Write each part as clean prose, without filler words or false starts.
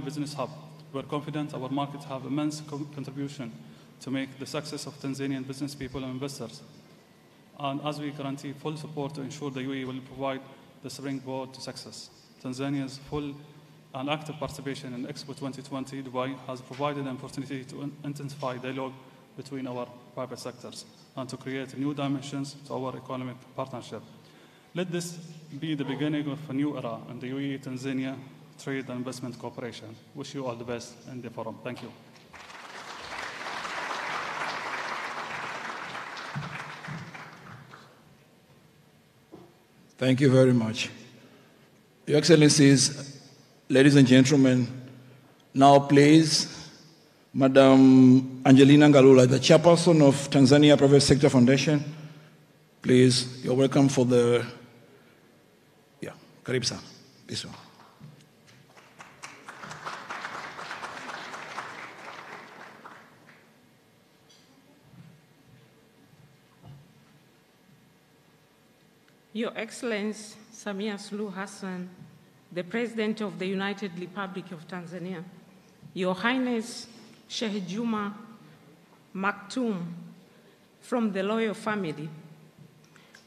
business hub. We're confident our markets have immense contribution to make the success of Tanzanian business people and investors. And as we guarantee full support to ensure the UAE will provide the springboard to success. Tanzania's full and active participation in Expo 2020 Dubai has provided an opportunity to intensify dialogue between our private sectors and to create new dimensions to our economic partnership. Let this be the beginning of a new era in the UAE-Tanzania trade and investment cooperation. Wish you all the best in the forum. Thank you. Thank you very much. Your Excellencies, ladies and gentlemen, now please, Madam Angelina Ngalula, the chairperson of Tanzania Private Sector Foundation, please, you're welcome for the, Karib San, this one. Your Excellency Samia Suluhu Hassan, the President of the United Republic of Tanzania, Your Highness Sheikh Juma Maktoum from the Royal Family,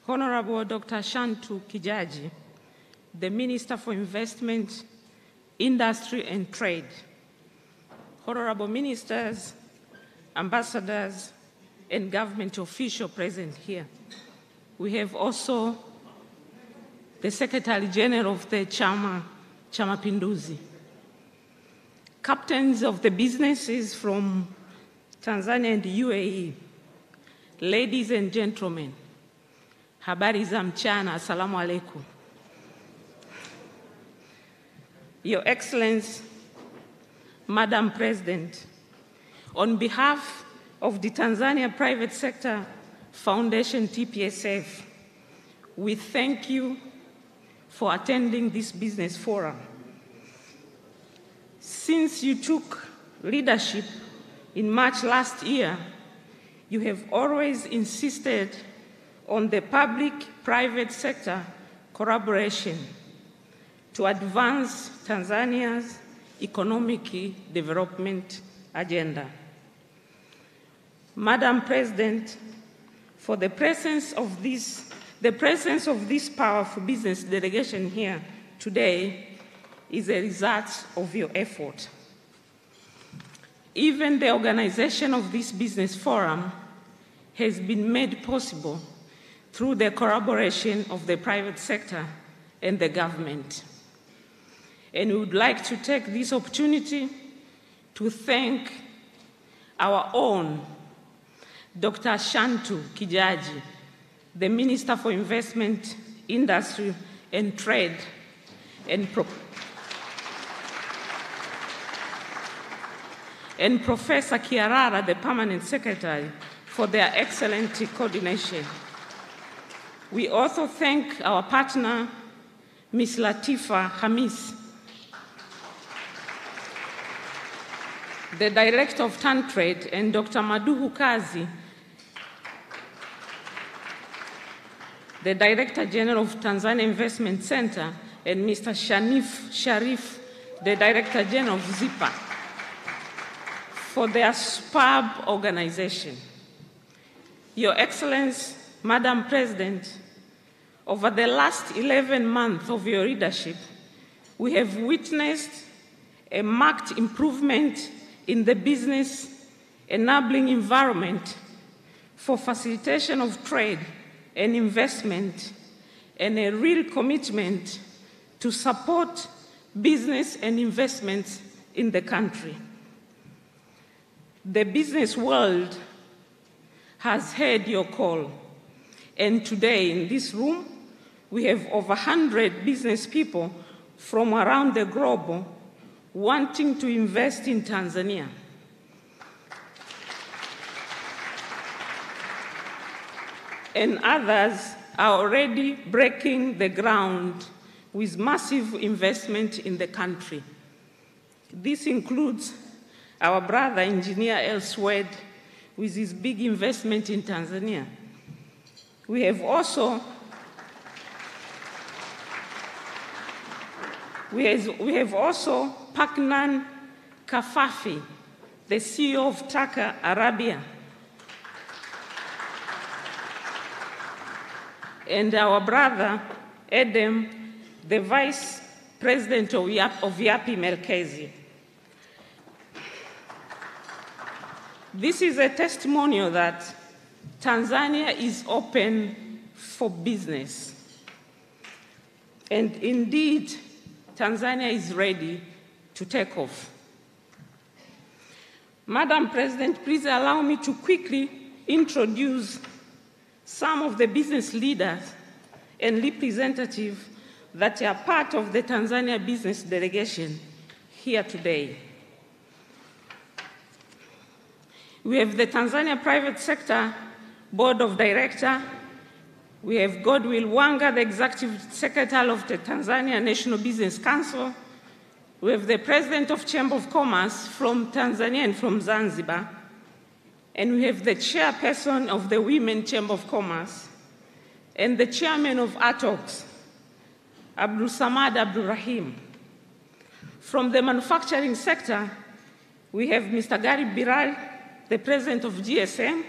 Honorable Dr. Shantu Kijaji, the Minister for Investment, Industry and Trade, Honorable Ministers, Ambassadors, and government officials present here. We have also the Secretary General of the Chama Pinduzi, captains of the businesses from Tanzania and the UAE, ladies and gentlemen, habari za mchana, assalamu alaikum. Your Excellency, Madam President, on behalf of the Tanzania Private Sector Foundation, TPSF, we thank you for attending this business forum. Since you took leadership in March last year, you have always insisted on the public-private sector collaboration to advance Tanzania's economic development agenda. Madam President, for the presence of this powerful business delegation here today is a result of your effort. Even the organization of this business forum has been made possible through the collaboration of the private sector and the government. And we would like to take this opportunity to thank our own Dr. Shantu Kijaji, the Minister for Investment, Industry and Trade, and Professor Kiarara, the Permanent Secretary, for their excellent coordination. We also thank our partner, Ms. Latifa Hamis, the Director of TanTrade, and Dr. Maduhu Kazi, the Director General of Tanzania Investment Center, and Mr. Shanif Sharif, the Director General of ZIPA, for their superb organization. Your Excellency, Madam President, over the last 11 months of your leadership, we have witnessed a marked improvement in the business enabling environment for facilitation of trade and investment, and a real commitment to support business and investments in the country. The business world has heard your call, and today in this room, we have over 100 business people from around the globe wanting to invest in Tanzania. And others are already breaking the ground with massive investment in the country. This includes our brother engineer elsewhere with his big investment in Tanzania. We have also We have also Paknan Kafafi, the CEO of Taka Arabia, and our brother Edem, the Vice President of Yapi Merkezi. This is a testimonial that Tanzania is open for business. And indeed, Tanzania is ready to take off. Madam President, please allow me to quickly introduce some of the business leaders and representatives that are part of the Tanzania business delegation here today. We have the Tanzania Private Sector Board of Directors. We have Godwill Wanga, the Executive Secretary of the Tanzania National Business Council. We have the President of Chamber of Commerce from Tanzania and from Zanzibar. And we have the Chairperson of the Women Chamber of Commerce and the Chairman of ATOX, Abdul Samad Abdul Rahim. From the manufacturing sector, we have Mr. Gary Biral, the President of GSM,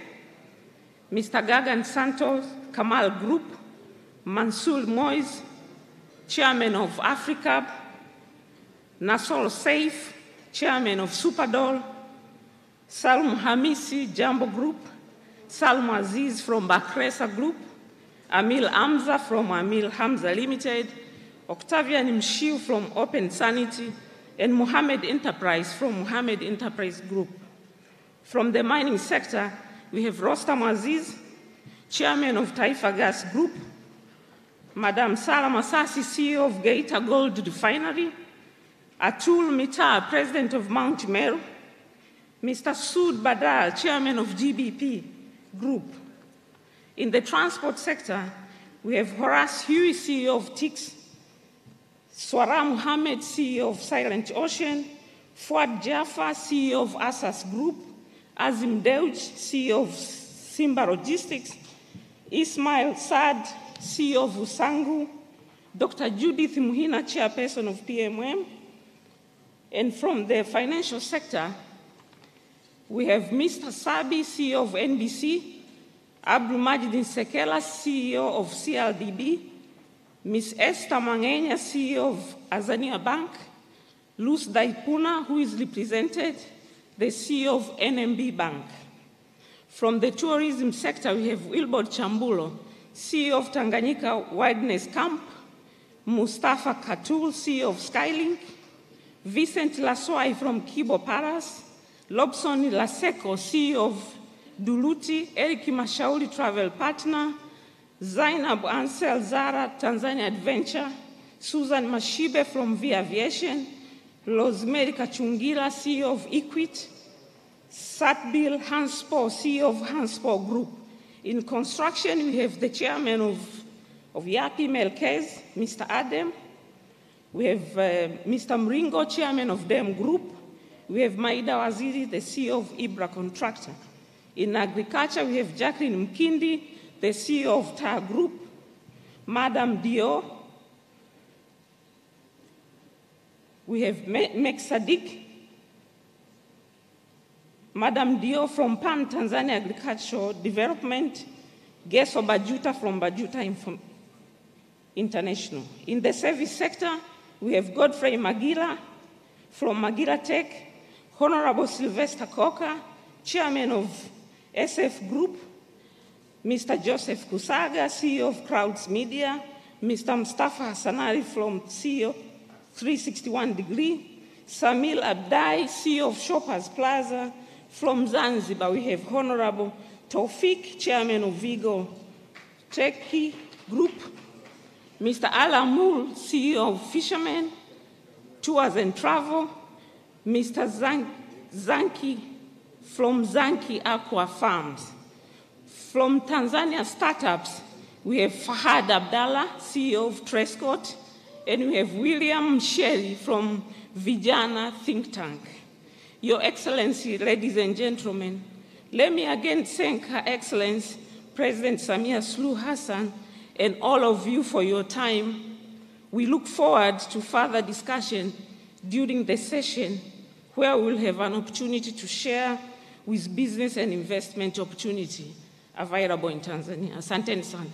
Mr. Gagan Santos, Kamal Group, Mansour Moise, Chairman of Africa, Nasol Saif, Chairman of Superdol, Salm Hamisi, Jambo Group, Salm Aziz from Bakresa Group, Amil Hamza from Amil Hamza Limited, Octavian Mshiu from Open Sanity, and Mohammed Enterprise from Mohammed Enterprise Group. From the mining sector, we have Rostam Aziz, Chairman of Taifa Gas Group, Madam Salam Asasi, CEO of Geita Gold Refinery, Atul Mitar, President of Mount Meru, Mr. Sud Badal, Chairman of GBP Group. In the transport sector, we have Horace Huey, CEO of TIX, Swara Muhammad, CEO of Silent Ocean, Fuad Jaffa, CEO of Asas Group, Azim Deuj, CEO of Simba Logistics, Ismail Saad, CEO of Usangu, Dr. Judith Muhina, Chairperson of PMM, and from the financial sector, we have Mr. Sabi, CEO of NBC, Abdul Majid Sekela, CEO of CLDB, Ms. Esther Mangenya, CEO of Azania Bank, Luz Daipuna, who is represented, the CEO of NMB Bank. From the tourism sector, we have Wilbord Chambulo, CEO of Tanganyika Wilderness Camp, Mustafa Katul, CEO of Skylink, Vincent Laswai from Kibo Paras, Lobson Laseko, CEO of Duluti, Eric Mashauri Travel Partner, Zainab Ansel Zara, Tanzania Adventure, Susan Mashibe from V Aviation, Rosemary Kachungila, CEO of Equit, Satbil Hanspo, CEO of Hanspo Group. In construction, we have the chairman of Yapi Melkez, Mr. Adam. We have Mr. Mringo, chairman of DEM Group. We have Maida Waziri, the CEO of Ibra Contractor. In agriculture, we have Jacqueline Mkindi, the CEO of TAR Group. Madam Dio. We have Mek Sadiq, Madam Dio from PAN Tanzania Agricultural Development, Geso Bajuta from Bajuta International. In the service sector, we have Godfrey Magila from Magila Tech, Honorable Sylvester Coker, Chairman of SF Group, Mr. Joseph Kusaga, CEO of Crowds Media, Mr. Mustafa Hassanari from CEO 361 Degree, Samil Abdai, CEO of Shoppers Plaza. From Zanzibar, we have Honorable Taufik, Chairman of Vigo Turkey Group, Mr. Alamul, CEO of Fishermen, Tours and Travel, Mr. Zanki from Zanki Aqua Farms. From Tanzania Startups, we have Fahad Abdallah, CEO of Trescott, and we have William Msheri from Vijana Think Tank. Your Excellency, ladies and gentlemen, let me again thank Her Excellency President Samia Suluhu Hassan and all of you for your time. We look forward to further discussion during the session where we will have an opportunity to share with business and investment opportunity available in Tanzania. Asanteni sana.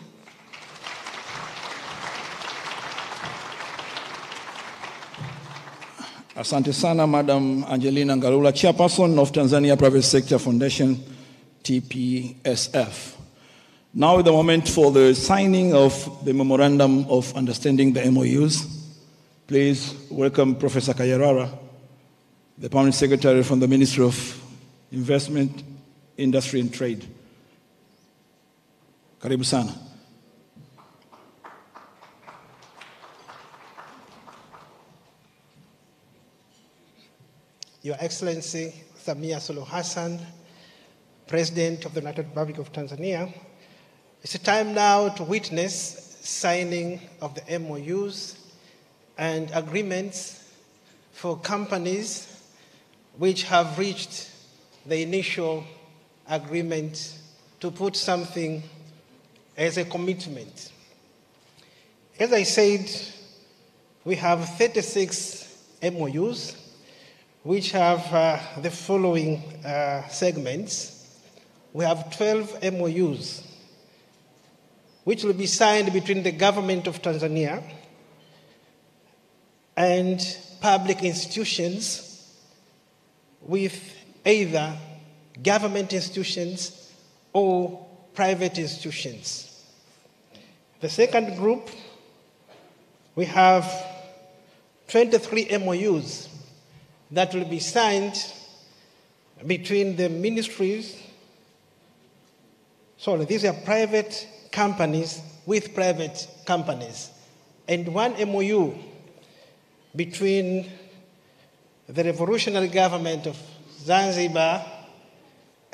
Asante sana, Madam Angelina Ngalula, Chairperson of Tanzania Private Sector Foundation, TPSF. Now is the moment for the signing of the Memorandum of Understanding, the MOUs. Please welcome Professor Kayarara, the Permanent Secretary from the Ministry of Investment, Industry and Trade. Karibu sana. Your Excellency Samia Suluhu Hassan, President of the United Republic of Tanzania, it's a time now to witness signing of the MOUs and agreements for companies which have reached the initial agreement to put something as a commitment. As I said, we have 36 MOUs which have the following segments. We have 12 MOUs which will be signed between the government of Tanzania and public institutions with either government institutions or private institutions. The second group, we have 23 MOUs that will be signed between the ministries. Sorry, these are private companies with private companies, and one MOU between the revolutionary government of Zanzibar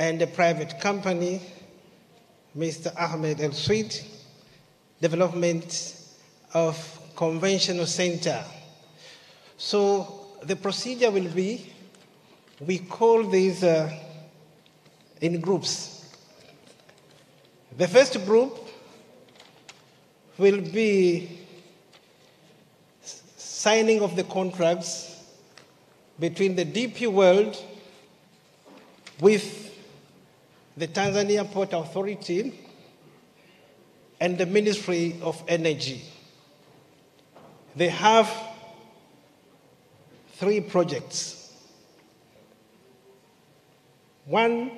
and a private company, Mr. Ahmed El Sweet, development of conventional center. So the procedure will be, we call these in groups. The first group will be signing of the contracts between the DP World with the Tanzania Port Authority and the Ministry of Energy. They have 3 projects. One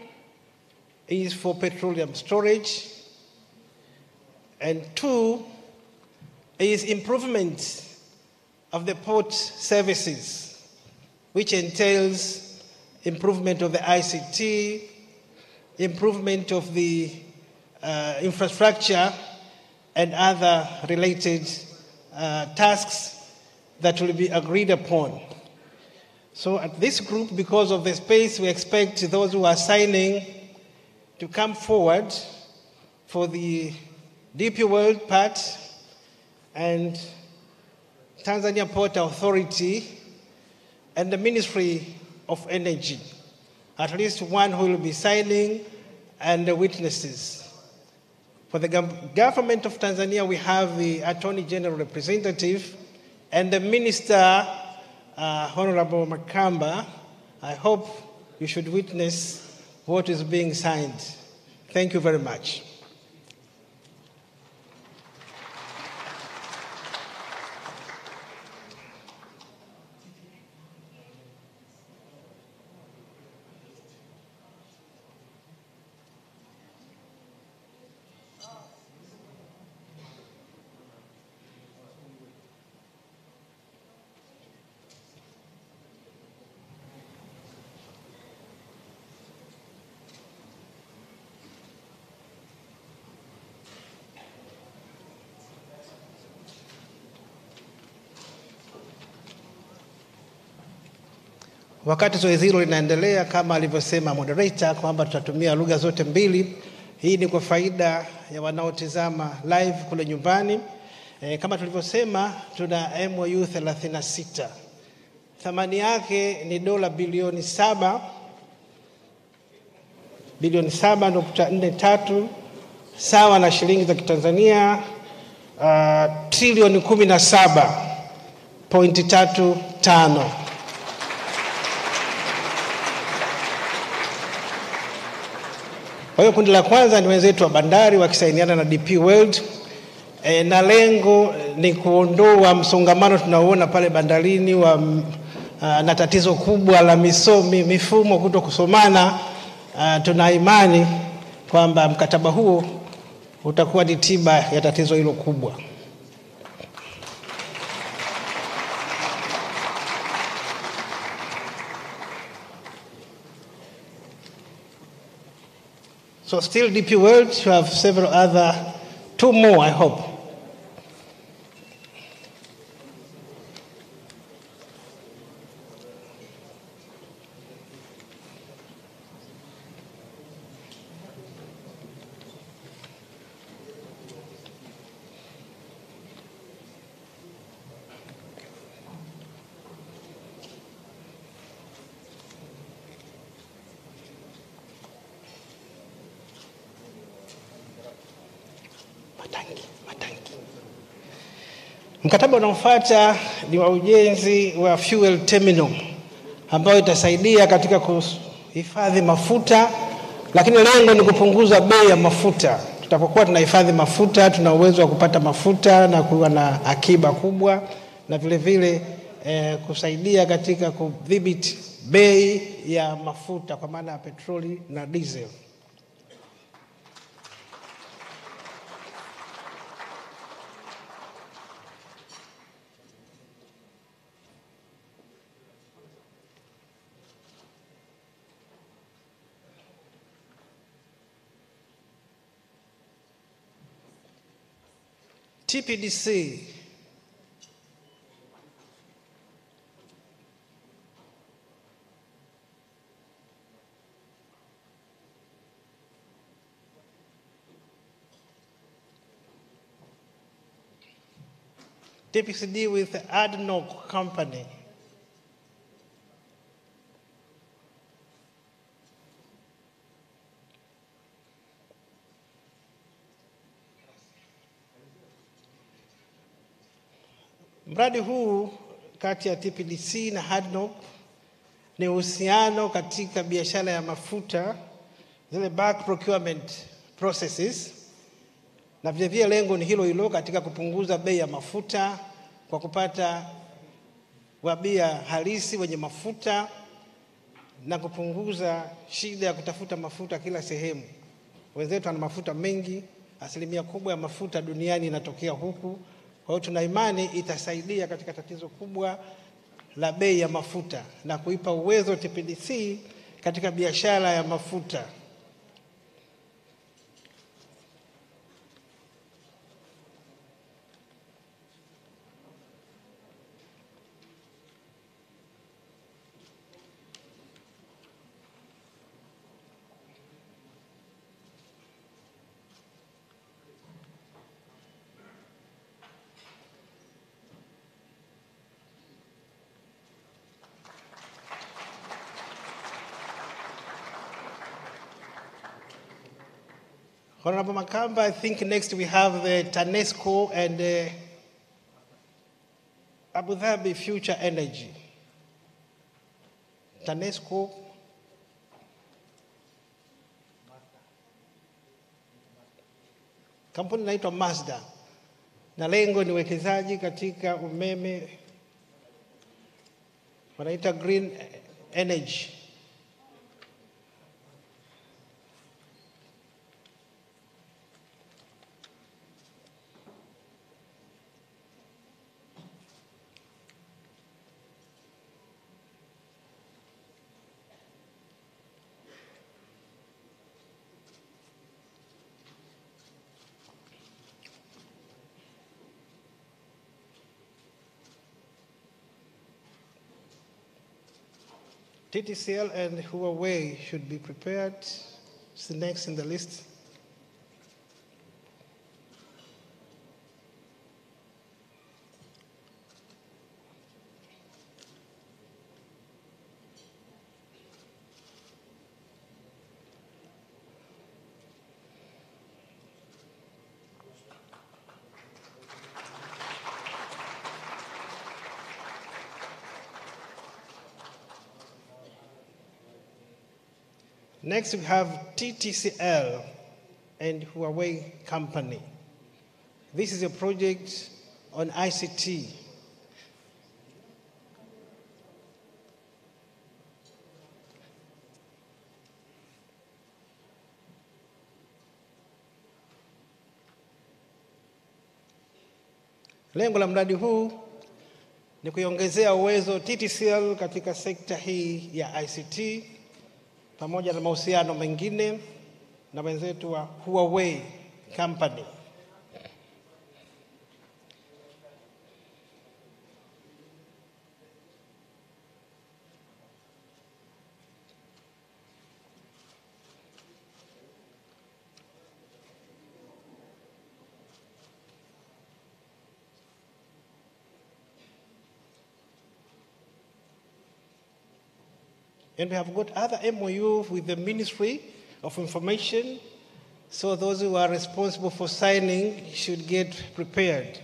is for petroleum storage, and 2 is improvement of the port services, which entails improvement of the ICT, improvement of the infrastructure, and other related tasks that will be agreed upon. So at this group, because of the space, we expect those who are signing to come forward for the DP World part and Tanzania Port Authority and the Ministry of Energy. At least one who will be signing and the witnesses. For the government of Tanzania, we have the Attorney General Representative and the Minister, Honorable Makamba. I hope you should witness what is being signed. Thank you very much. Wakati zoezi hilo linaendelea, kama alivyosema moderator kwamba tutatumia lugha zote mbili. Hii ni kwa faida ya wanaotazama live kule nyumbani. Kama tulivyosema, tuna MOU 36. Thamani yake ni dola bilioni 7.43 sawa na shilingi za Kitanzania trilioni 17.35. Kwa hiyo kundi la kwanza ni wenzetu wa bandari wakisainiana na DP World, na lengo ni kuondoa msongamano tunaoona pale bandarini na tatizo kubwa la mifumo kuto kusomana. Tuna imani kwamba mkataba huo utakuwa ni tiba ya tatizo hilo kubwa. So still DP World, you have several other, 2 more I hope. Mkataba unaofuata ni wa ujenzi wa fuel terminal ambayo itasaidia katika kuhifadhi mafuta, lakini lengo ni kupunguza bei ya mafuta. Tutapokuwa tunahifadhi mafuta, tuna uwezo wa kupata mafuta na kuwa na akiba kubwa, na vile vile kusaidia katika kudhibiti bei ya mafuta kwa maana ya petroli na diesel. TPDC TPCD with the ADNOC company. Mradi huu kati ya TPDC na ADNOC ni uhusiano katika biashara ya mafuta, zile bulk procurement processes, na vile vile lengo ni hilo hilo katika kupunguza bei ya mafuta kwa kupata wabia halisi wenye mafuta na kupunguza shida ya kutafuta mafuta kila sehemu. Wenzetu wana mafuta mengi, asilimia kubwa ya mafuta duniani inatokea huku. Kwa hiyo tuna imani itasaidia katika tatizo kubwa la bei ya mafuta na kuipa uwezo TPDC katika biashara ya mafuta. Honorable Makamba, I think next we have the TANESCO and Abu Dhabi Future Energy. TANESCO. Kampuni inaitwa Mazda. Na lengo ni uwekezaji katika umeme, wanaita green energy. TTCL and Huawei should be prepared. It's the next in the list. Next, we have TTCL and Huawei Company. This is a project on ICT. Lengo la mradi huu ni kuiongezea uwezo TTCL katika sekta hii ya ICT pamoja na mahusiano mengine na wenzetu wa Huawei Company. And we have got other MOU with the Ministry of Information, so those who are responsible for signing should get prepared.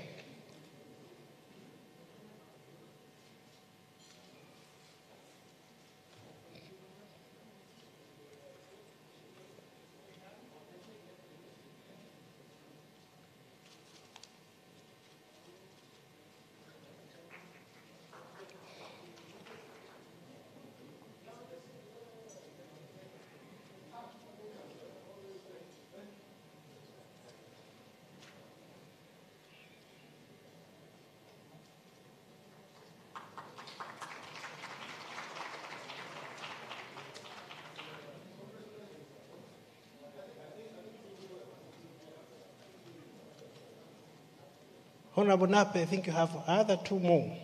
Honorable Nape, I think you have other two more.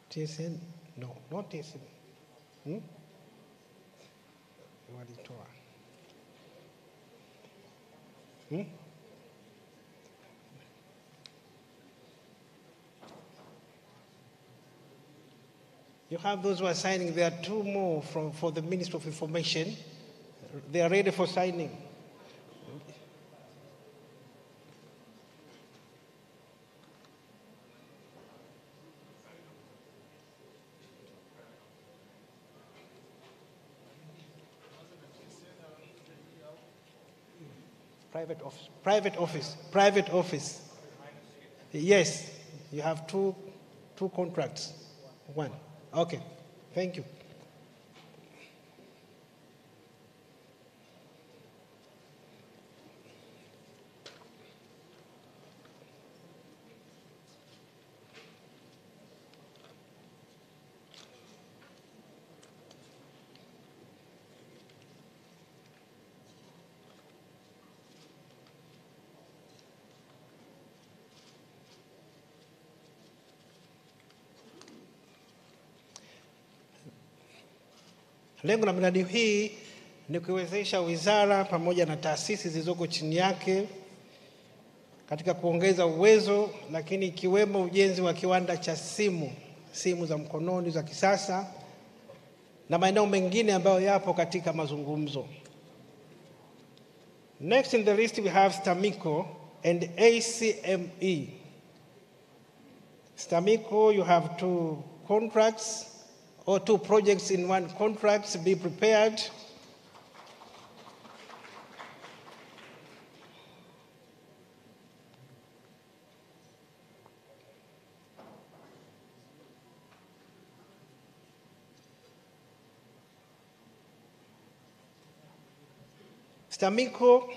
TSN? No, not TSN. You have those who are signing. There are two more for the Ministry of Information. They are ready for signing. Private office. Yes, you have two contracts. One. Okay, thank you. Lengo la miradi hii ni kuwezesha wizara pamoja na taasisi zilizoko chini yake katika kuongeza uwezo, lakini ikiwemo ujenzi wa kiwanda cha simu za mkononi za kisasa na maeneo mengine ambayo yapo katika mazungumzo. Next in the list we have STAMICO and ACME. STAMICO, you have two contracts or two projects in one contract. Be prepared. STAMICO,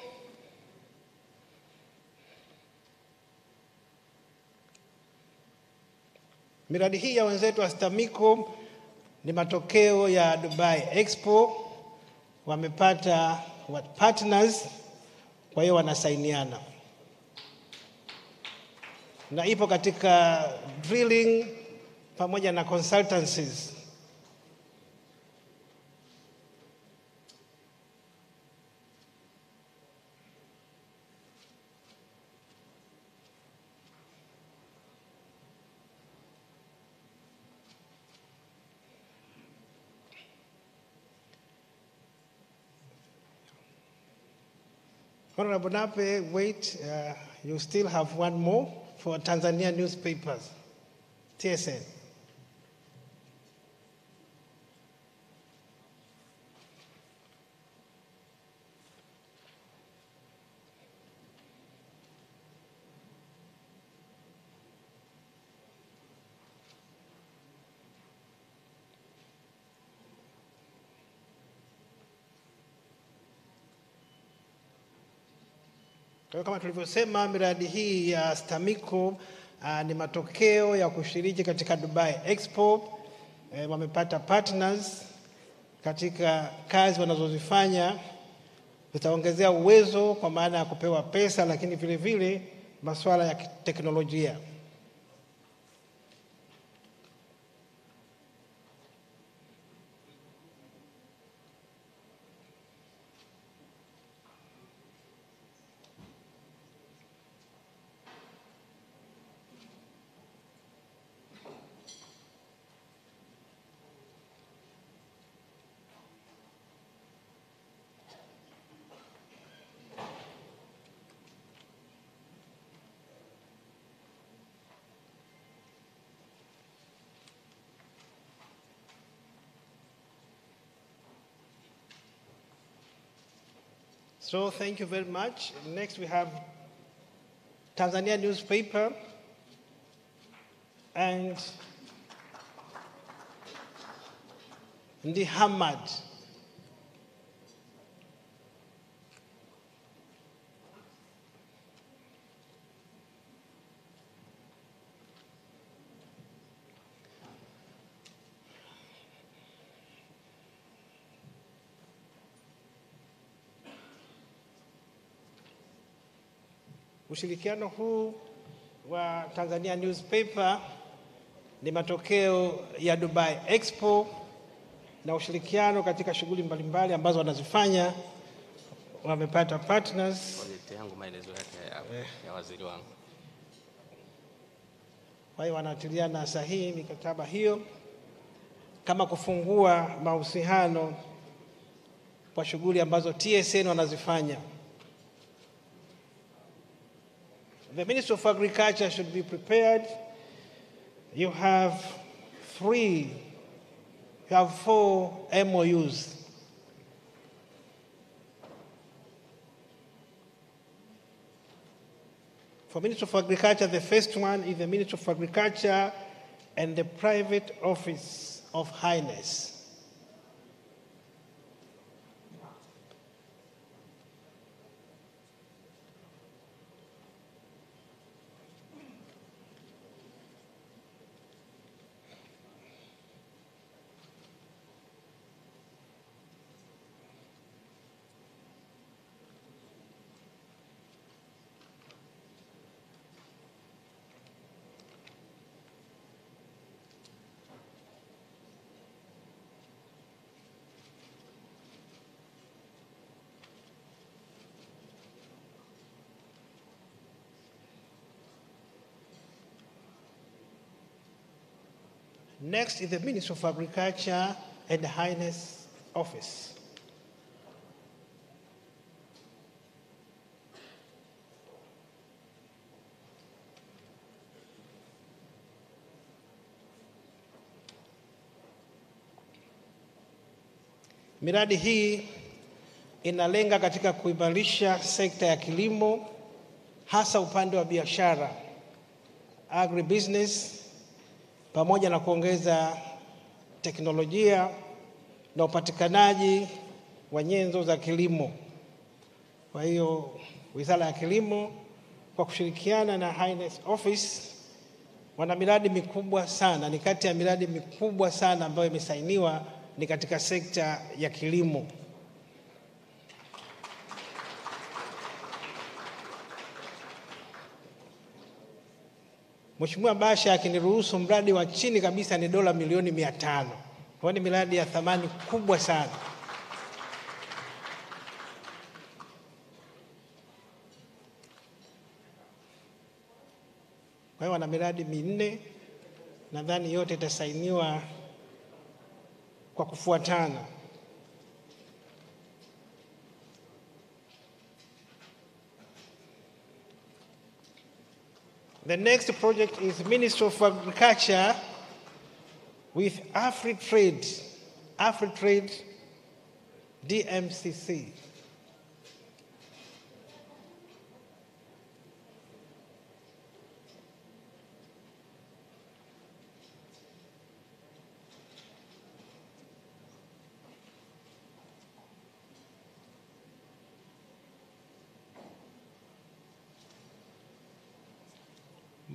miradi hii ya wenzetu wa STAMICO ni matokeo ya Dubai Expo. Wamepata partners, kwa hiyo wanasainiana, na ipo katika drilling pamoja na consultancies. Honorable Nape, wait, you still have one more for Tanzania newspapers, TSN. Kwa hiyo kama tulivyosema, miradi hii ya STAMICO ni matokeo ya kushiriki katika Dubai Expo. Wamepata partners katika kazi wanazozifanya, zitaongezea uwezo kwa maana ya kupewa pesa, lakini vile vile masuala ya teknolojia. So thank you very much. Next we have Tanzania newspaper and Ndi Hamad. Ushirikiano huu wa Tanzania newspaper ni matokeo ya Dubai Expo na ushirikiano katika shughuli mbalimbali ambazo wanazifanya. Wamepata partners. Yangu maelezo yake ya waziri wangu. Kwa hiyo wanatiliana sahihi mikataba hiyo kama kufungua mahusiano kwa shughuli ambazo TSN wanazifanya. The Minister of Agriculture should be prepared. You have 4 MOUs. For Minister of Agriculture, the first one is the Minister of Agriculture and the Private Office of Highness. Next is the Minister of Agriculture and the Highness Office. Miradi hii inalenga katika kuimarisha sekta ya kilimo, hasa upande wa biashara, agribusiness, pamoja na kuongeza teknolojia na upatikanaji wa nyenzo za kilimo. Kwa hiyo Wizara ya Kilimo kwa kushirikiana na Highness Office wana miradi mikubwa sana, ni kati ya miradi mikubwa sana ambayo imesainiwa ni katika sekta ya kilimo. Mheshimiwa Basha akiniruhusu, mradi wa chini kabisa ni dola milioni 500. Kwa ni miradi ya thamani kubwa sana. Kwa hiyo wana miradi 4, nadhani yote itasainiwa kwa kufuatana. The next project is Ministry of Agriculture with AfriTrade DMCC.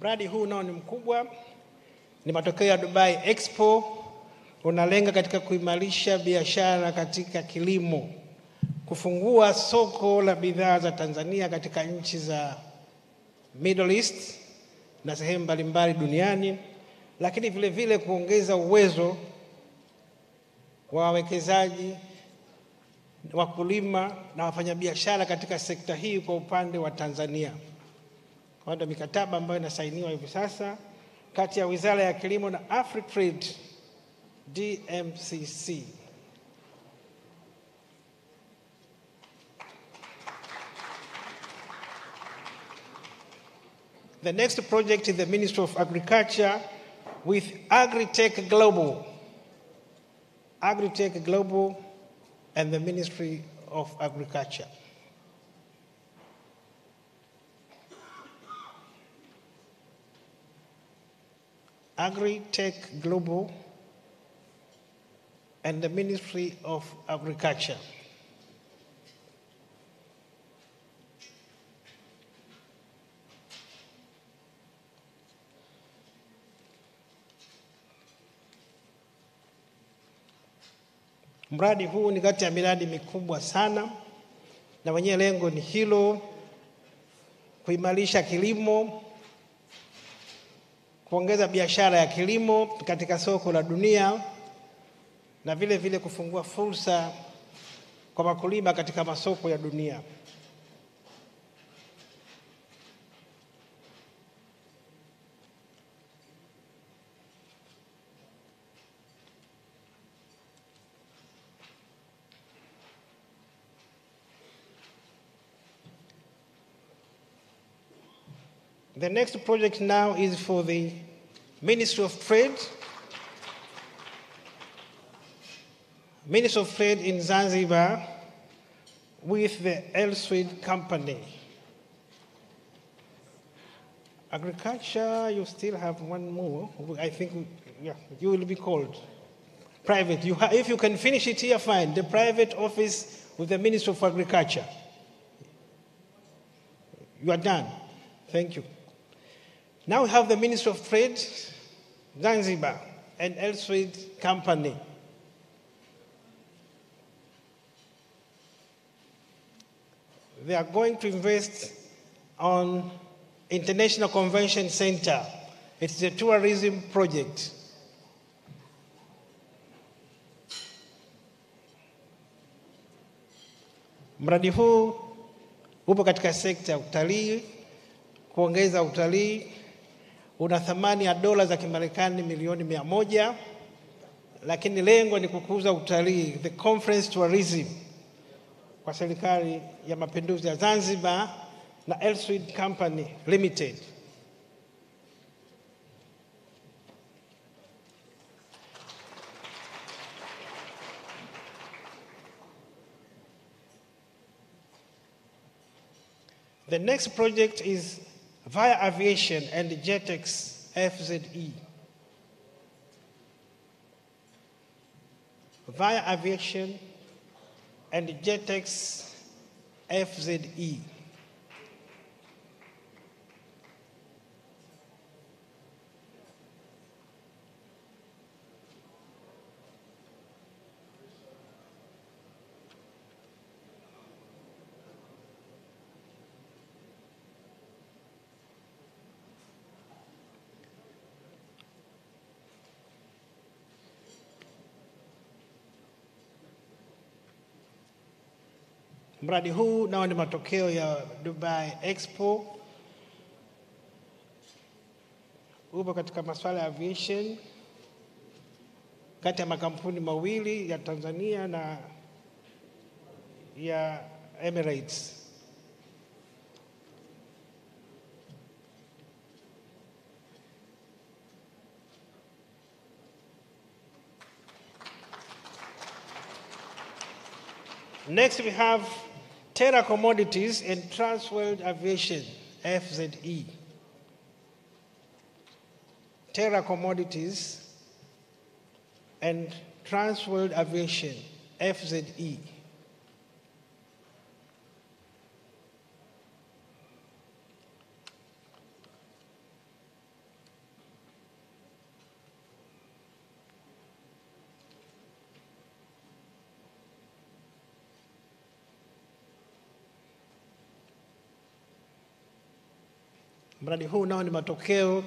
Mradi huu nao ni mkubwa, ni matokeo ya Dubai Expo, unalenga katika kuimarisha biashara katika kilimo, kufungua soko la bidhaa za Tanzania katika nchi za Middle East na sehemu mbalimbali duniani, lakini vile vile kuongeza uwezo wa wawekezaji, wakulima na wafanyabiashara katika sekta hii kwa upande wa Tanzania. Kwa hiyo mikataba ambayo inasainiwa hivi sasa kati ya Wizara ya Kilimo na AfriTrade DMCC. The next project is the Ministry of Agriculture with Agritech Global. Agritech Global and the Ministry of Agriculture. Agritech Global and the Ministry of Agriculture. Mradi huu ni kati ya miradi mikubwa sana, na wenyewe lengo ni hilo, kuimarisha kilimo, kuongeza biashara ya kilimo katika soko la dunia, na vile vile kufungua fursa kwa wakulima katika masoko ya dunia. The next project now is for the Ministry of Trade. Ministry of Trade in Zanzibar with the Elswid Company. Agriculture, you still have one more. I think, yeah, you will be called. Private, if you can finish it here, fine. The private office with the Ministry of Agriculture. You are done. Thank you. Now we have the Ministry of Trade, Zanzibar, and Elswid Company. They are going to invest on International Convention Center. It's a tourism project. Mradi huu upo katika sekta ya utalii, kuongeza utalii. Una thamani ya dola za Kimarekani milioni 100, lakini lengo ni kukuza utalii, the conference tourism, kwa Serikali ya Mapinduzi ya Zanzibar na Elswid Company Limited. The next project is via aviation and JETEX FZE. Via aviation and JETEX FZE. Mradi huu nao ni matokeo ya Dubai Expo. Upo katika masuala ya aviation kati ya makampuni mawili ya Tanzania na ya Emirates. Next we have Terra Commodities and Transworld Aviation, FZE. Terra Commodities and Transworld Aviation, FZE. Mradi huu nao ni matokeo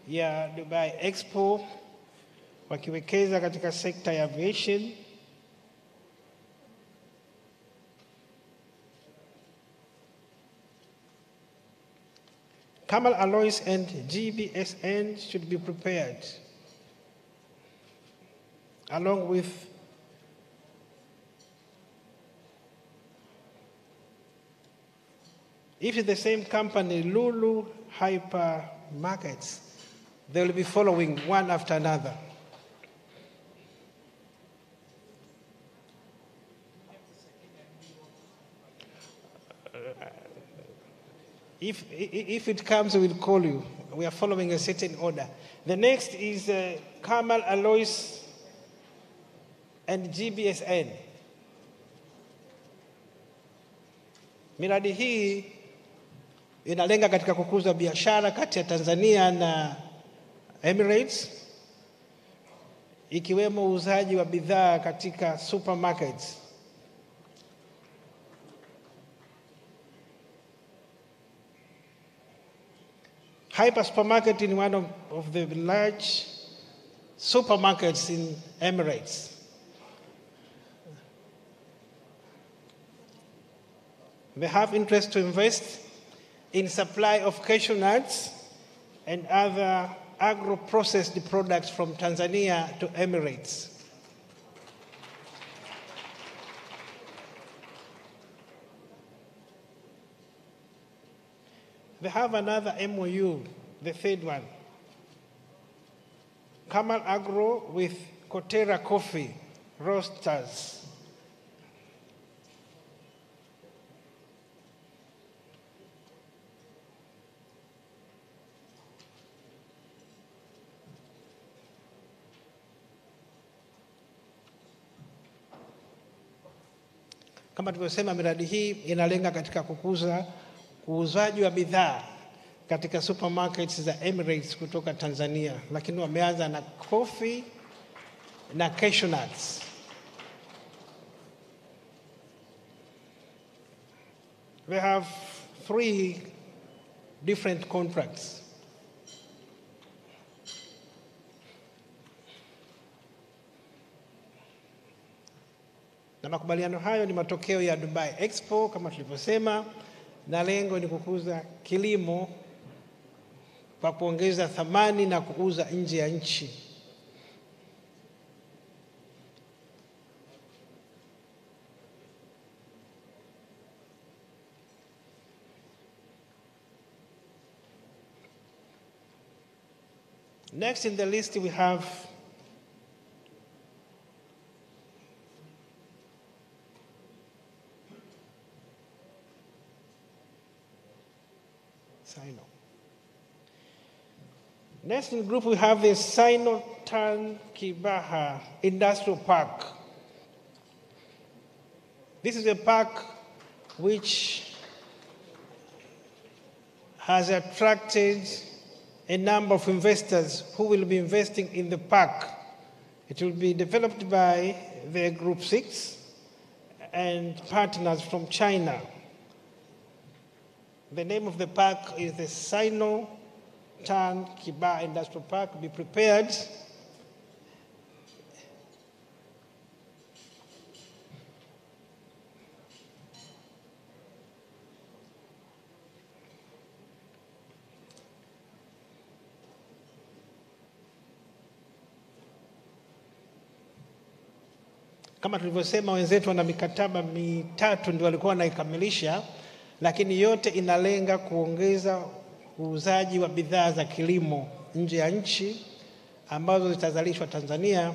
ya Dubai Expo, wakiwekeza katika sekta ya aviation. Kamal Alloys and GBSN should be prepared, along with if it's the same company, Lulu Hypermarkets, they will be following one after another. If it comes, we'll call you. We are following a certain order. The next is Kamal Alloys and GBSN. Miradi hii inalenga katika kukuza biashara kati ya Tanzania na Emirates, ikiwemo uuzaji wa bidhaa katika supermarkets. Hyper Supermarket is one of the large supermarkets in Emirates. They have interest to invest in supply of cashew nuts and other agro-processed products from Tanzania to Emirates. They have another MOU, the third one. Kamal Agro with Kotera Coffee Roasters. Kama tulivyosema, miradi hii inalenga katika kukuza uuzaji wa bidhaa katika supermarkets za Emirates kutoka Tanzania, lakini wameanza na coffee na cashew nuts. They have 3 different contracts. Na makubaliano hayo ni matokeo ya Dubai Expo kama tulivyosema, na lengo ni kukuza kilimo kwa kuongeza thamani na kuuza nje ya nchi. Next in the list we have Sino. Next in the group we have the Sino Tan Kibaha Industrial Park. This is a park which has attracted a number of investors who will be investing in the park. It will be developed by the Group 6 and partners from China. The name of the park is the Sino Tan Kiba Industrial Park. Be prepared. Kama tulivyosema, wenzetu wana mikataba 3 ndio walikuwa wanaikamilisha, lakini yote inalenga kuongeza uuzaji wa bidhaa za kilimo nje ya nchi ambazo zitazalishwa Tanzania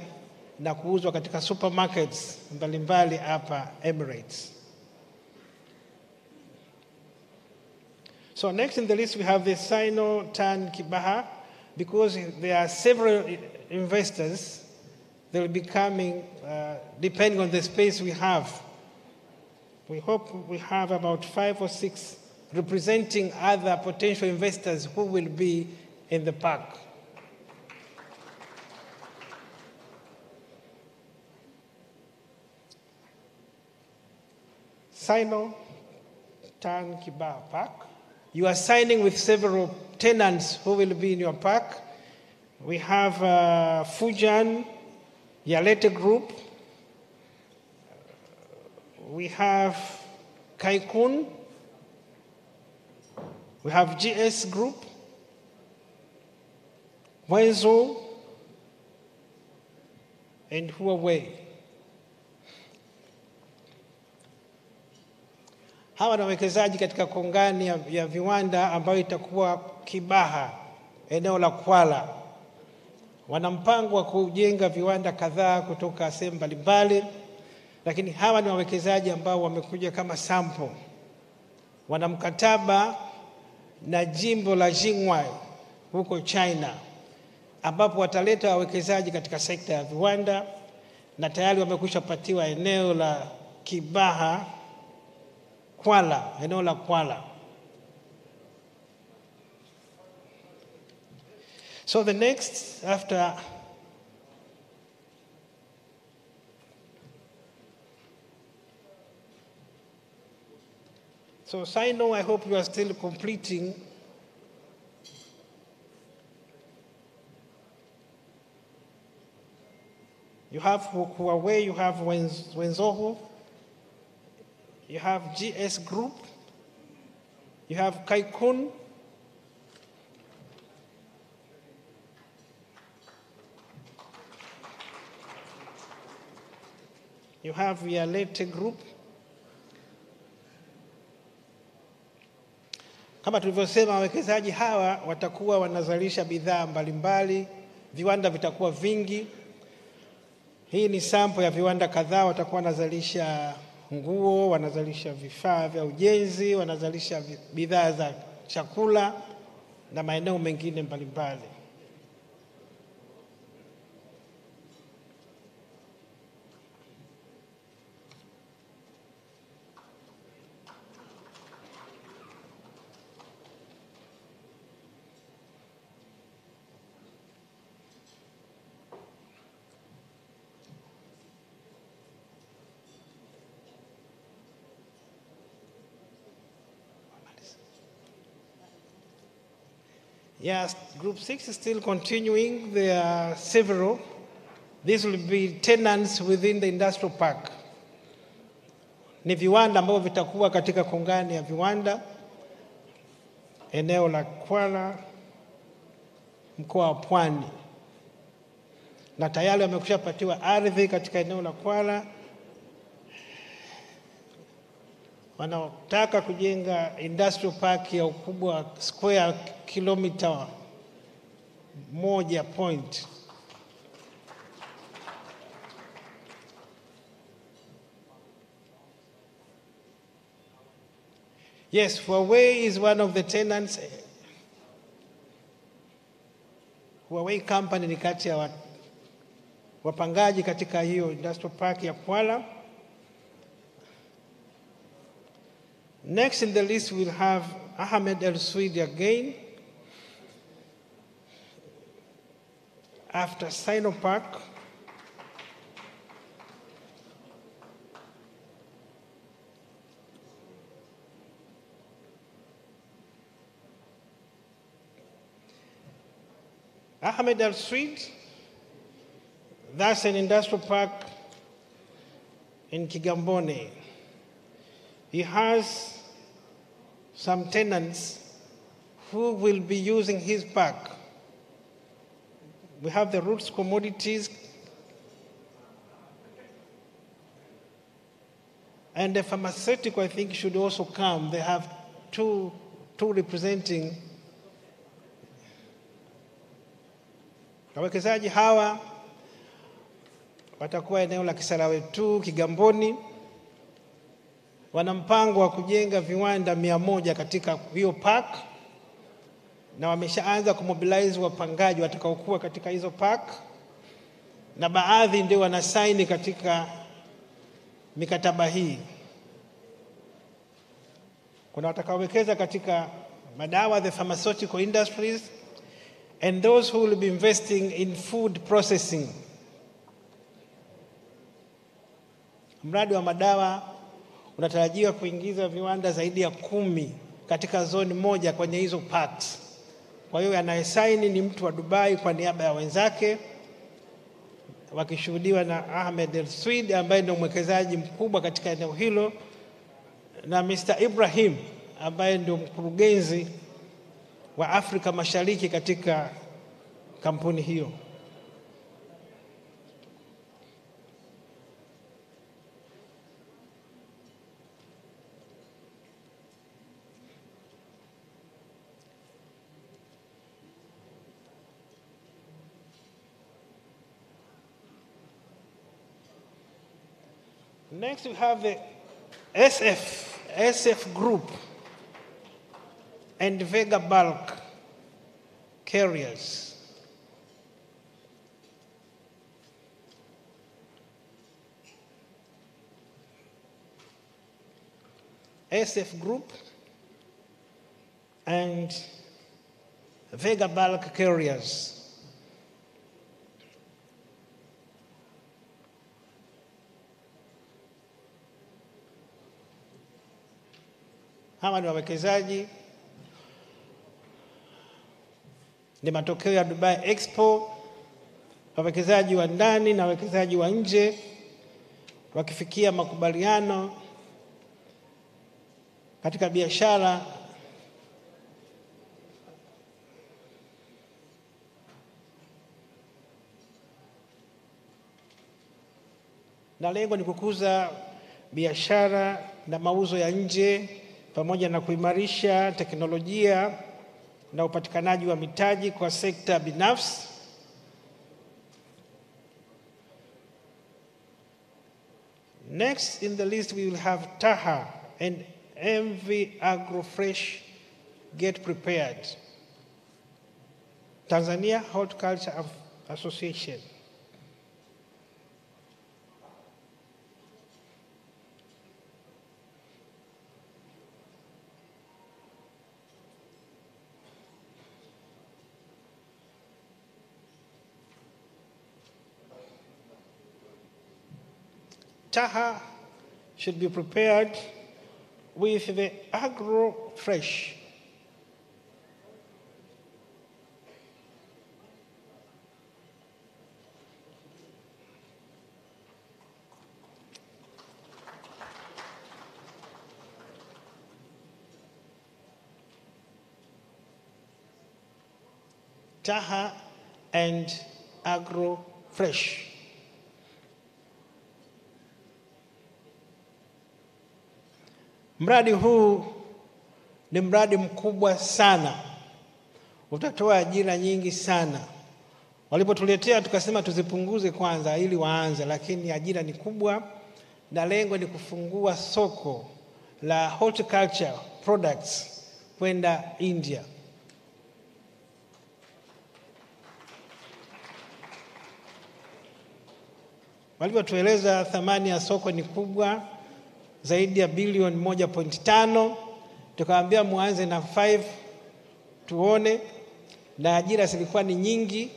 na kuuzwa katika supermarkets mbalimbali hapa Emirates. So next in the list we have the Sino Tan Kibaha. Because there are several investors, they will be coming depending on the space we have. We hope we have about 5 or 6 representing other potential investors who will be in the park. Sino Tan Kibaha Park. You are signing with several tenants who will be in your park. We have Fujian Yalete Group. We have Kaikun. We have GS Group. Wenzo and Huawei. Hawa na wawekezaji katika kongani ya viwanda ambayo itakuwa Kibaha, eneo la Kwala. Wana mpango wa kujenga viwanda kadhaa kutoka sehemu mbalimbali, lakini hawa ni wawekezaji ambao wamekuja kama sample. Wana mkataba na jimbo la Jingwai huko China, ambapo wataleta wawekezaji katika sekta ya viwanda, na tayari wamekwisha patiwa eneo la Kibaha Kwala, eneo la Kwala. So the next after so Sino, I hope you are still completing. You have Huawei, you have Wenzohu, you have GS Group, you have Kaikun, you have Yalete Group. Kama tulivyosema, wawekezaji hawa watakuwa wanazalisha bidhaa mbalimbali, viwanda vitakuwa vingi. Hii ni sample ya viwanda kadhaa. Watakuwa wanazalisha nguo, wanazalisha vifaa vya ujenzi, wanazalisha bidhaa za chakula na maeneo mengine mbalimbali. Yes, Group 6 is still continuing. There are several. These will be tenants within the industrial park. Ni viwanda ambavyo vitakuwa katika kongani ya viwanda, eneo la Kwala, mkoa wa Pwani. Na tayari wamekushapatiwa ardhi katika eneo la Kwala. Wanataka kujenga industrial park ya ukubwa square kilomita 1. Yes, Huawei is one of the tenants. Huawei company ni kati ya wapangaji katika hiyo industrial park ya Kwala. Next in the list we'll have Ahmed El Swidi again. After Sino Park. Ahmed El Swidi, that's an industrial park in Kigamboni. He has some tenants who will be using his park. We have the Roots Commodities and the pharmaceutical, I think, should also come. They have two representing. Wawekezaji hawa watakuwa eneo la Kisarawe 2 Kigamboni. Wana mpango wa kujenga viwanda 100 katika hiyo park, na wameshaanza kumobilize wapangaji watakaokuwa katika hizo park, na baadhi ndio wanasaini katika mikataba hii. Kuna watakaowekeza katika madawa, the pharmaceutical industries, and those who will be investing in food processing. Mradi wa madawa unatarajiwa kuingiza viwanda zaidi ya 10 katika zone moja kwenye hizo parks. Kwa hiyo anayesaini ni mtu wa Dubai kwa niaba ya wenzake, wakishuhudiwa na Ahmed El Swid ambaye ndio mwekezaji mkubwa katika eneo hilo, na Mr. Ibrahim ambaye ndio mkurugenzi wa Afrika Mashariki katika kampuni hiyo. Next we have the SF Group and Vega Bulk Carriers. SF Group and Vega Bulk Carriers. Hawa ni wawekezaji, ni matokeo ya Dubai Expo, wawekezaji wa ndani na wawekezaji wa nje wakifikia makubaliano katika biashara na lengo ni kukuza biashara na mauzo ya nje pamoja na kuimarisha teknolojia na upatikanaji wa mitaji kwa sekta binafsi. Next in the list we will have TAHA and MV Agrofresh Get Prepared, Tanzania Horticulture Association. TAHA should be prepared with the Agrofresh. TAHA and Agrofresh. Mradi huu ni mradi mkubwa sana, utatoa ajira nyingi sana. Walipotuletea tukasema tuzipunguze kwanza ili waanze, lakini ajira ni kubwa na lengo ni kufungua soko la horticulture products kwenda India. Walivyotueleza thamani ya soko ni kubwa, zaidi ya bilioni 1.5, tukaambia muanze na 5 tuone, na ajira zilikuwa ni nyingi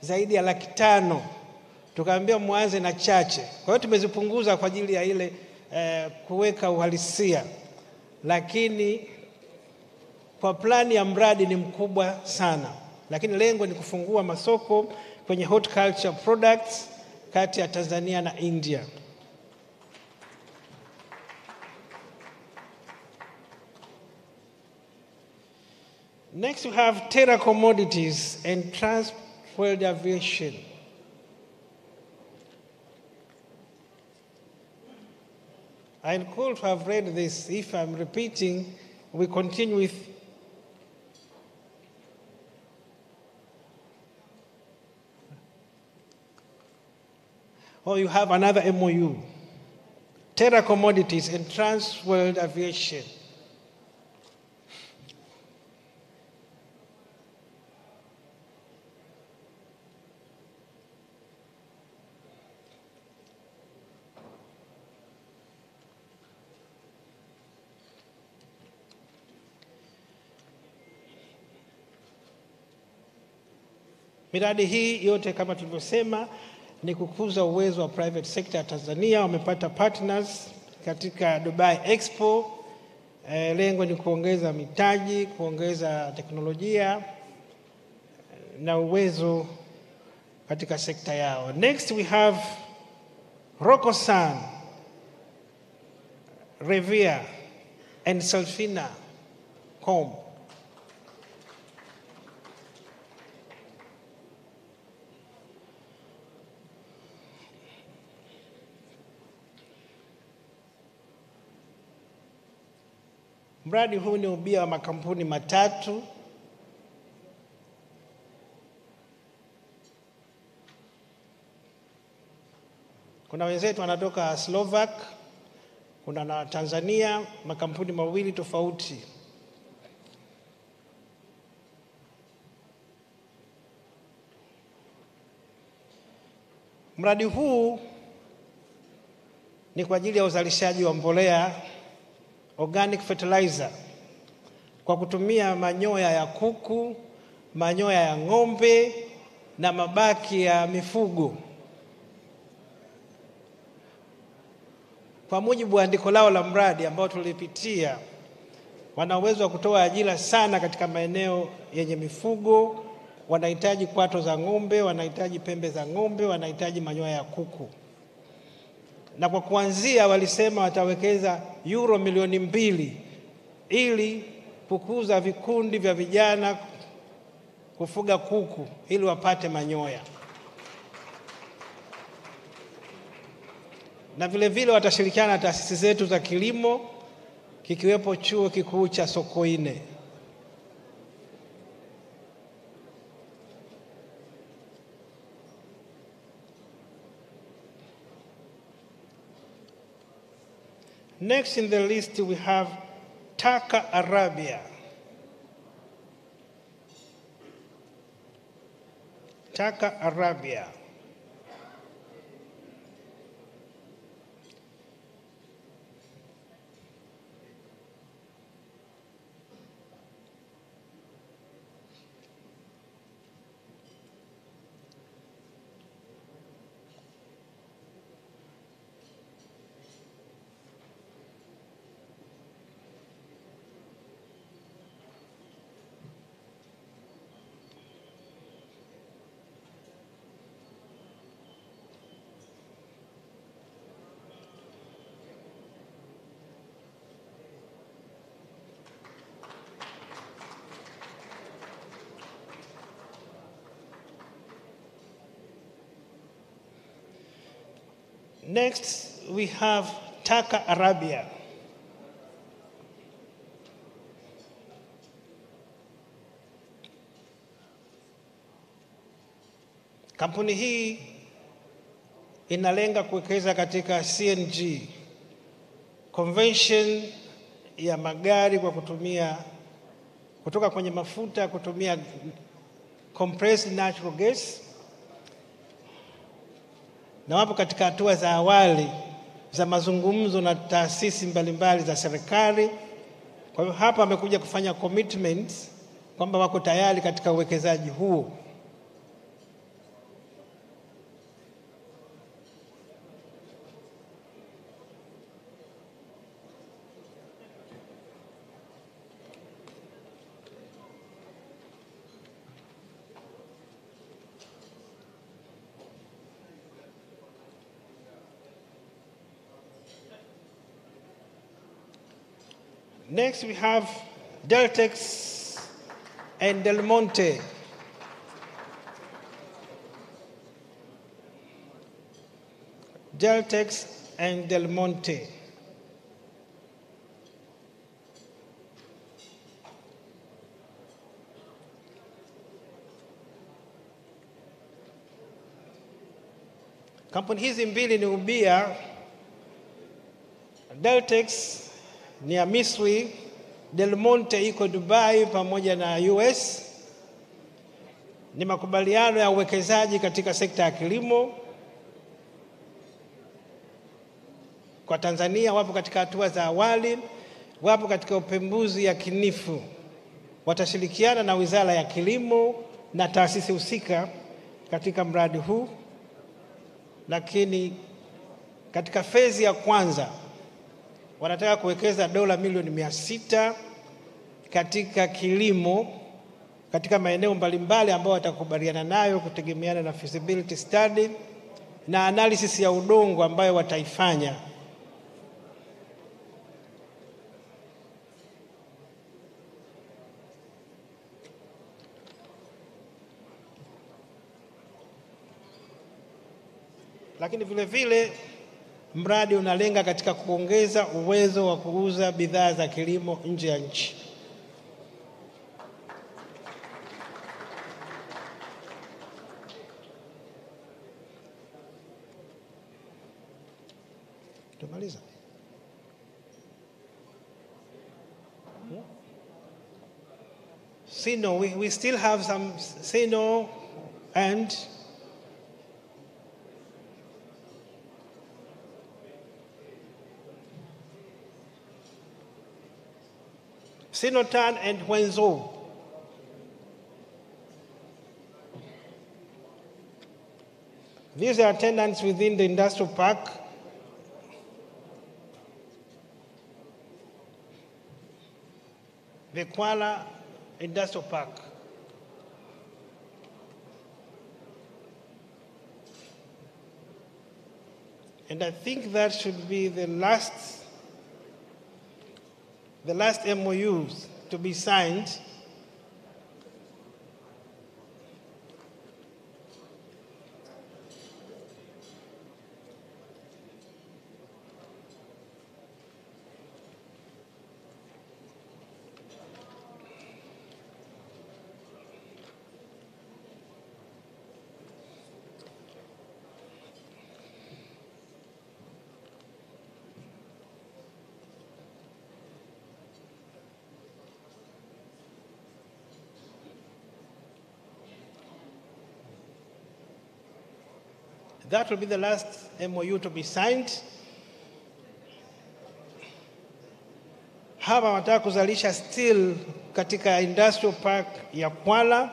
zaidi ya 500,000, tukaambia muanze na chache. Kwa hiyo tumezipunguza kwa ajili ya ile kuweka uhalisia, lakini kwa plani ya mradi ni mkubwa sana, lakini lengo ni kufungua masoko kwenye horticulture products kati ya Tanzania na India. Next we have Terra Commodities and Transworld Aviation. I'll call to have read this. If I'm repeating, we continue with you have another MOU. Terra Commodities and Transworld Aviation. Miradi hii yote kama tulivyosema ni kukuza uwezo wa private sector ya Tanzania. Wamepata partners katika Dubai Expo. Lengo ni kuongeza mitaji, kuongeza teknolojia na uwezo katika sekta yao. Next we have Rokosan, Revere and Selfina Com. Mradi huu ni ubia wa makampuni matatu. Kuna wenzetu wanatoka Slovak, kuna na Tanzania, makampuni mawili tofauti. Mradi huu ni kwa ajili ya uzalishaji wa mbolea organic fertilizer kwa kutumia manyoya ya kuku, manyoya ya ng'ombe na mabaki ya mifugo. Kwa mujibu wa andiko lao la mradi ambao tulipitia, wana uwezo wa kutoa ajira sana katika maeneo yenye mifugo, wanahitaji kwato za ng'ombe, wanahitaji pembe za ng'ombe, wanahitaji manyoya ya kuku. Na kwa kuanzia walisema watawekeza euro milioni 2 ili kukuza vikundi vya vijana kufuga kuku ili wapate manyoya. Na vile vile watashirikiana na taasisi zetu za kilimo kikiwepo chuo kikuu cha Sokoine. Next in the list we have Taka Arabia. Taka Arabia. Next, we have Taka Arabia. Kampuni hii inalenga kuwekeza katika CNG, conversion ya magari kwa kutoka kwenye mafuta kutumia compressed natural gas. Na wapo katika hatua za awali za mazungumzo na taasisi mbalimbali za serikali. Kwa hiyo hapa amekuja kufanya commitments kwamba wako tayari katika uwekezaji huo. Next we have Deltex and Del Monte. Deltex and Del Monte. Kampuni hizi mbili ni ubia. Deltex ni ya Misri, Del Monte iko Dubai pamoja na US. Ni makubaliano ya uwekezaji katika sekta ya kilimo. Kwa Tanzania wapo katika hatua za awali, wapo katika upembuzi yakinifu. Watashirikiana na Wizara ya Kilimo na taasisi husika katika mradi huu. Lakini katika fezi ya kwanza wanataka kuwekeza dola milioni 600 katika kilimo katika maeneo mbalimbali ambayo watakubaliana nayo kutegemeana na feasibility study na analysis ya udongo ambayo wataifanya. Lakini vile vile mradi unalenga katika kuongeza uwezo wa kuuza bidhaa za kilimo nje ya nchi. Tumaliza. Sino, we still have some Sino and Sinotan and Wenzo. These are tenants within the industrial park. The Kuala Industrial Park. And I think that should be the last MOUs to be signed. That will be the last MOU to be signed. Hawa wanataka kuzalisha steel katika industrial park ya Kuala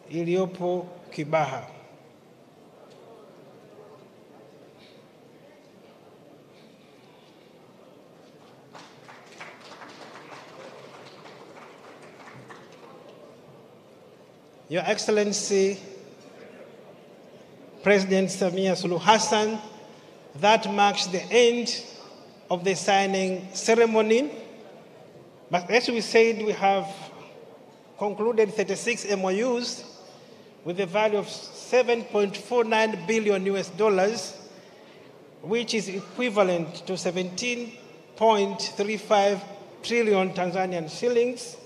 iliyopo Kibaha. Your Excellency, President Samia Suluhu Hassan, that marks the end of the signing ceremony. But as we said, we have concluded 36 MOUs with a value of $7.49 billion, which is equivalent to 17.35 trillion Tanzanian shillings.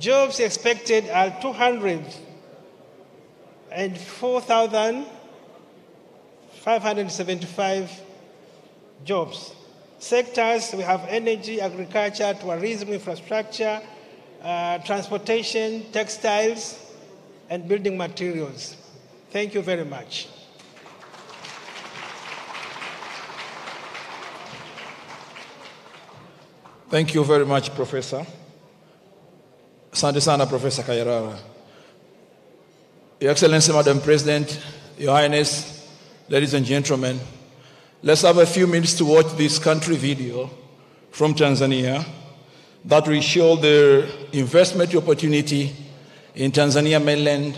Jobs expected are 204,575 jobs. Sectors, we have energy, agriculture, tourism, infrastructure, transportation, textiles, and building materials. Thank you very much. Thank you very much, Professor. Asante sana, Professor Kayarara. Your Excellency, Madam President, Your Highness, ladies and gentlemen, let's have a few minutes to watch this country video from Tanzania that will show the investment opportunity in Tanzania mainland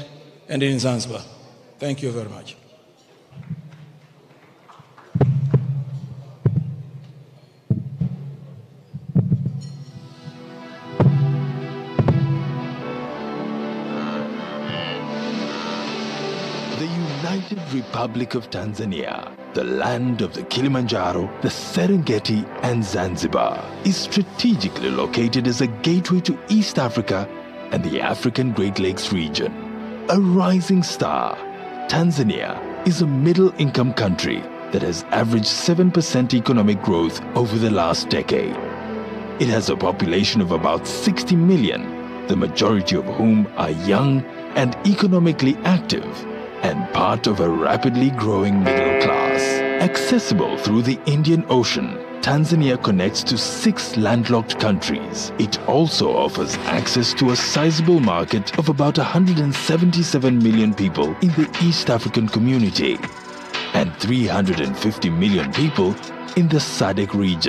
and in Zanzibar. Thank you very much. Republic of Tanzania, the land of the Kilimanjaro, the Serengeti, and Zanzibar, is strategically located as a gateway to East Africa and the African Great Lakes region. A rising star, Tanzania is a middle-income country that has averaged 7% economic growth over the last decade. It has a population of about 60 million, the majority of whom are young and economically active, and part of a rapidly growing middle class. Accessible through the Indian Ocean, Tanzania connects to 6 landlocked countries. It also offers access to a sizable market of about 177 million people in the East African community and 350 million people in the SADC region.